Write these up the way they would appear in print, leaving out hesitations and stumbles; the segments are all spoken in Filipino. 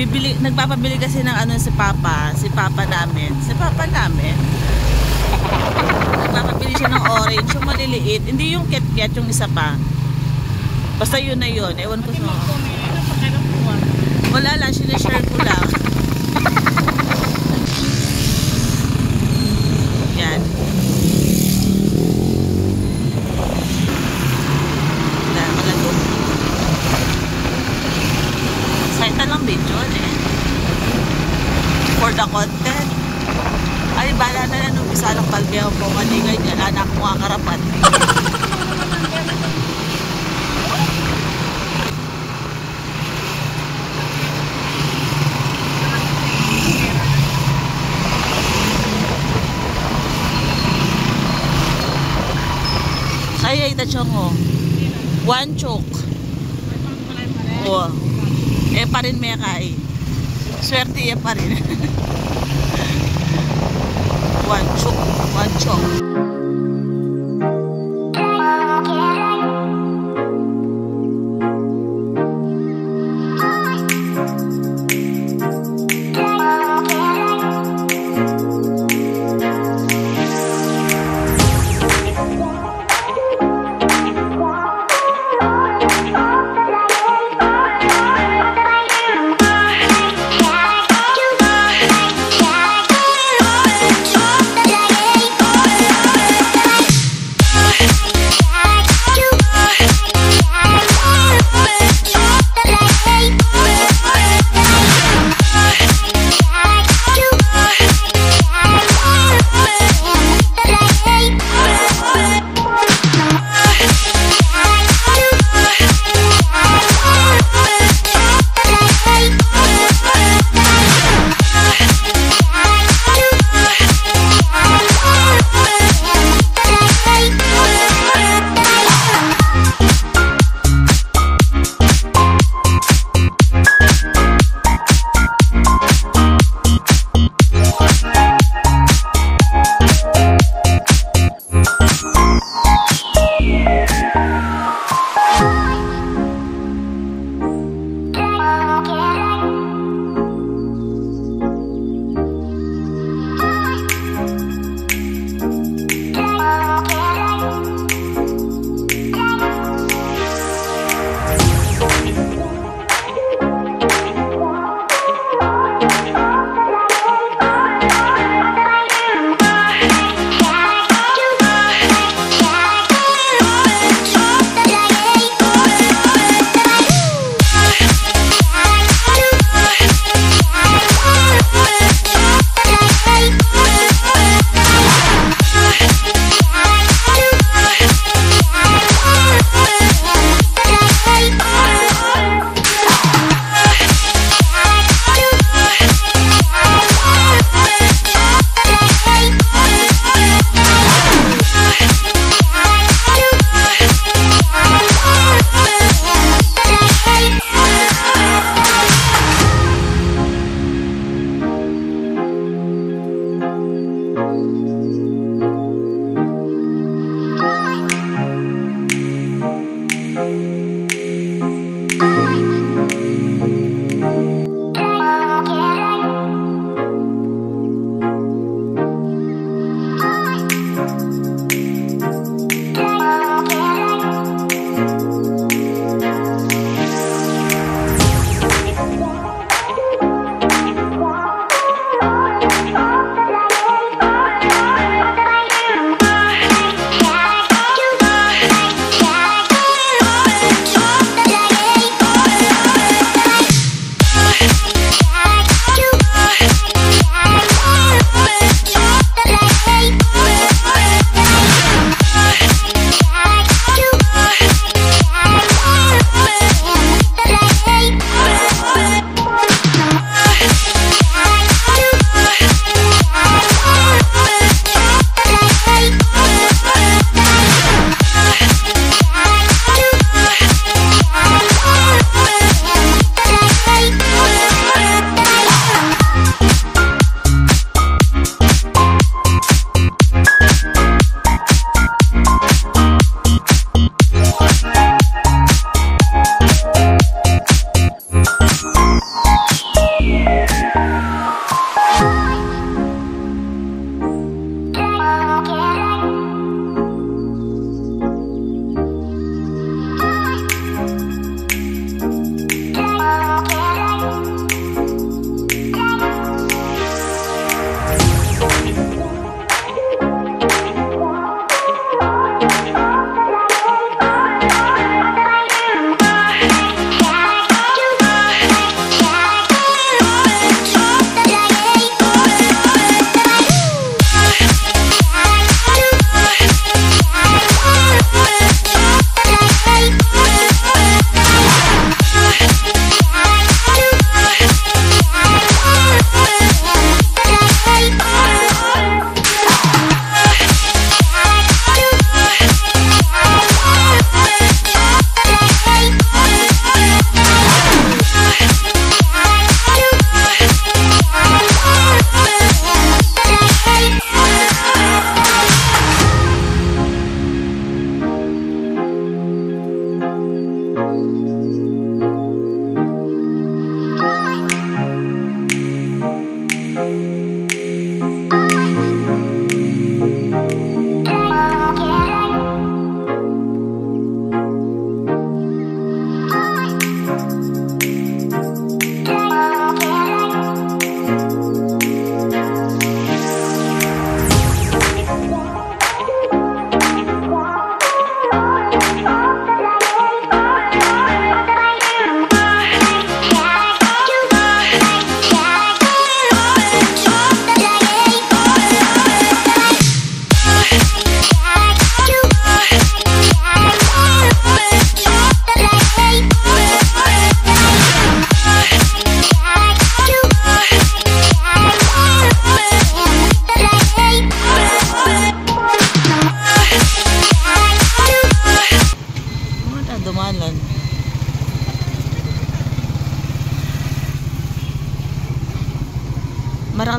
Nagpapabili kasi ng ano si Papa namin. Nagpapabili siya ng orange, yung maliliit. Hindi yung ket-ket, yung isa pa. Basta yun na yun. Ewan ko sa wala lang, sinashare ko lang. Yan. Malagog. Excited lang video eh. For the content. Ay, bala na yan. Umpisa ng palbiyaw po. Kasi ganyan, anak mo ang karapat. Ay, tachong o. One choke. Oo. Eh, pa rin may kai. Swerte eh pa rin. One choke.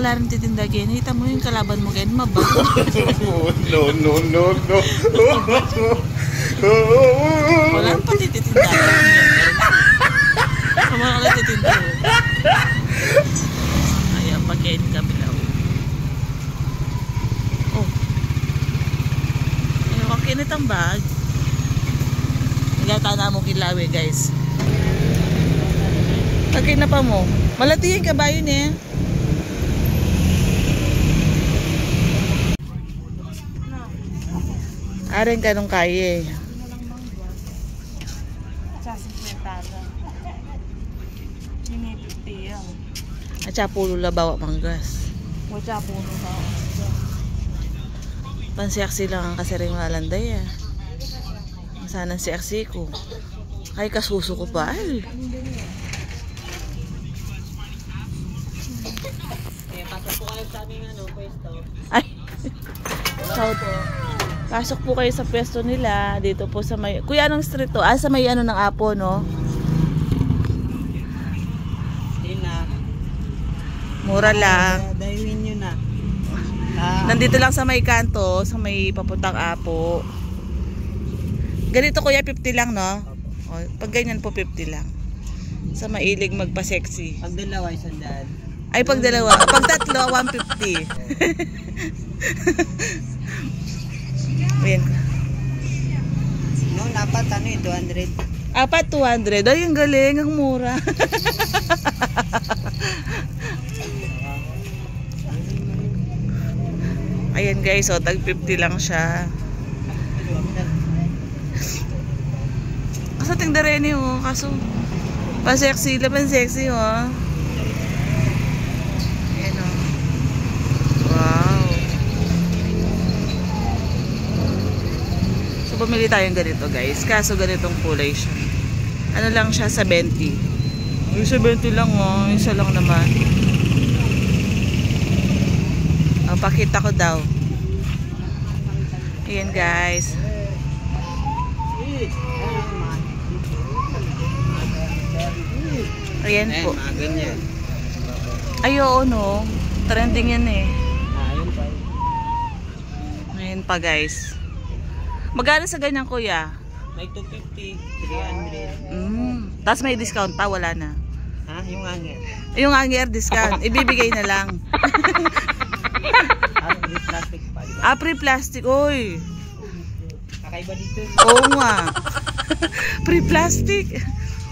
wala rin titinda kayo. Hita mo yung kalaban mo kayo. Mabag. No. Wala rin pati titinda kayo. Wala rin titinda kayo. Ayan, pagkain kabilaw. Oh. Ayan, makinit ang bag. Nagata na mo kilawi, guys. Pagkain na pa mo. Malatihin ka ba yun eh? Aring ka nung kaya eh. At siya pulo labaw manggas. Pansiaksi lang ang kasiring malanday eh. Sana siaksi ko. Ay kasuso ko pa ay. Pasok po kayo sa aming pwesto. Ay. Pasok po kayo sa pwesto nila dito po sa may Kuya anong street to? Sa may ng Apo no? Mura lang. Dahilin nyo na. Nandito lang sa may kanto, sa may papuntang Apo. Ganito kuya, 50 lang, no? O, pag ganyan po, 50 lang. Sa mailig magpa-sexy. Pag dalawa, 100. Ay, pag dalawa. Pag tatlo, 150. Ayan. No, dapat 200. Apat, 200. Ay, ang galing, ang mura. Ayan guys, so tag 50 lang siya. Kaso tingda rin oh, kaso pa-sexy, laban sexy oh. Ayan oh. Wow. So bumili tayong ganito guys, kaso ganitong kulay siya. Ano lang siya, 70. Yung 70 lang oh, isa lang naman. Pakita ko daw. Ayan guys. Ayan po. Ay oo no. Trending yan eh. Ayan pa guys. Magkano sa ganyan kuya? May 250, 300. Tapos may discount pa, wala na. Ha? Yung angin. Yung angin discount, ibibigay na lang. Free plastic pa, diba? Free plastic, oy. Kakaiba dito. Oo nga. Free plastic.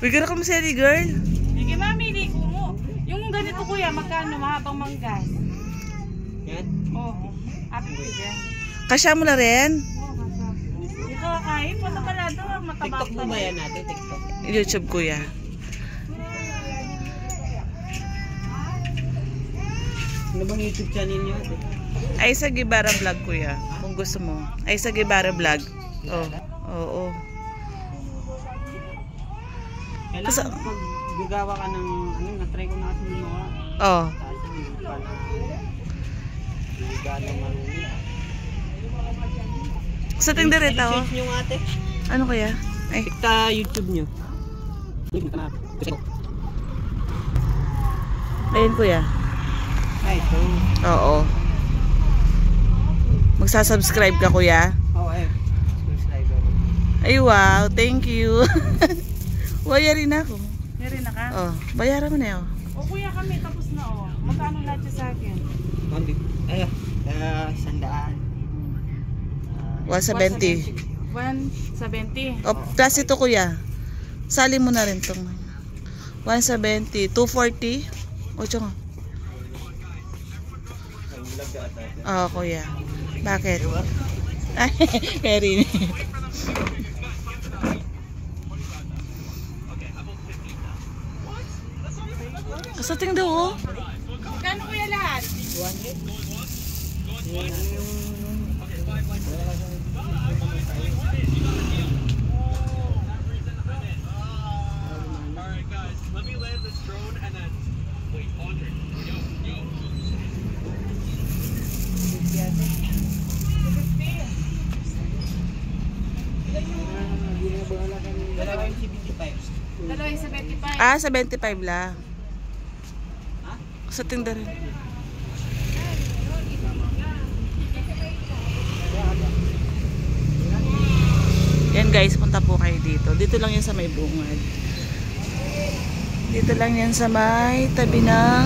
Uy, gara ka masali, girl. Sige, mamili ko mo. Yung ganito kuya, magkano? Mahabang manggas. Yan. Oo. Happy ko yan. Kasya mo na rin? Oo, kasya. Ito, kain. Punta pala doon. Mataba. TikTok mo ba yan natin? TikTok. YouTube kuya. Ano bang YouTube channel nyo ate? Aisa Guevara Vlog kuya. Kung gusto mo. Aisa Guevara Vlog. Oh. Oo. Kailangan pag gagawa ka ng na-try ko na kasi ng mga Oh. kasi hindi pa na hindi gano'ng marunong. Sa tingda rin tao. Search nyo nga ate. Ano kaya? Ay. Tikta YouTube nyo. Ayun kuya. Ay, ito. Oo. Magsasubscribe ka kuya? Oo eh. Subscriber. Ay wow, thank you. Bayarin na ako. Meron na ka? Oh, bayaran mo na yun. O kuya kami, tapos na o. Magkano lahat siya sa akin? Ay, 100. 170. 170. Oh, plus ito kuya. Sali mo na rin tong 170, 240. O tsaka. Oh, kuya. Bakit? Ay, Erin. Kasating daw oh. Magkano kuya lahat? 75. Dalawa yung 75. Ah, 75 lang. Sa tinda rin. Yan guys, punta po kayo dito. Dito lang yan sa may bungad. Dito lang yan sa may tabi ng,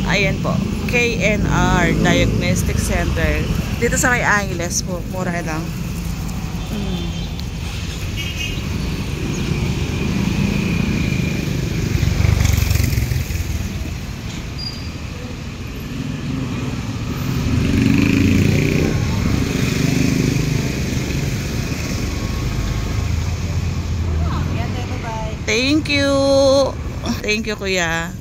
ayan po, KNR Diagnostic Center. Dito sa may Angeles po, mura lang. Thank you. Thank you, kuya.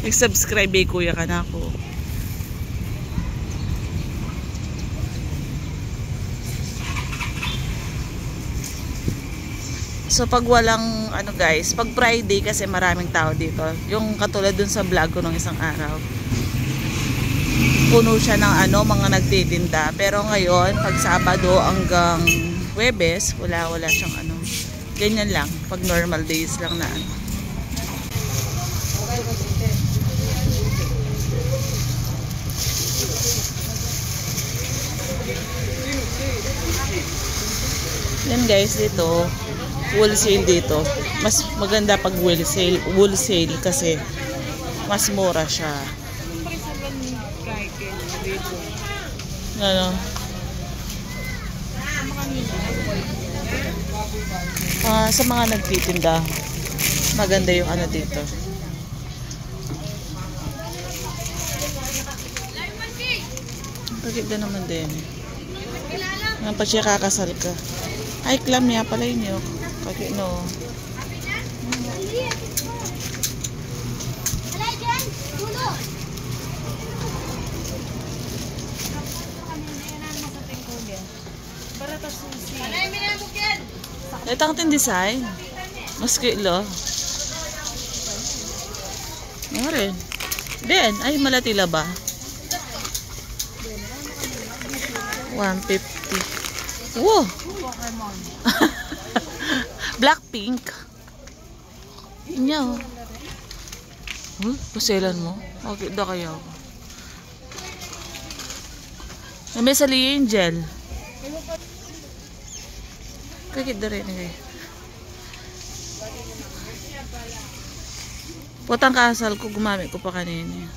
Nag-subscribe kuya ka na ako. So pag walang ano guys, pag Friday kasi maraming tao dito. Yung katulad dun sa vlog ko nung isang araw. Puno siya ng ano, mga nagtitinda. Pero ngayon, pag Sabado hanggang Huwebes, wala siyang ano. Ganyan lang, pag normal days lang na ano. Yan guys, dito, wholesale dito. Mas maganda pag wholesale kasi mas mura siya. Ano? Sa mga nagtitinda, maganda yung ano dito. Pagkita naman din. Nga pa siya kakasal ka. Ay, klam niya pala yun yun. Pagkita no. Ito ang design. Mas kilo. Ano rin? Ben, ay malatila ba? 150. Wow! Blackpink. Inyo. Paselan mo? Okay, da kaya ako. May sali angel. Kakit da rin eh. Putang kasal ko, gumamit ko pa kanina.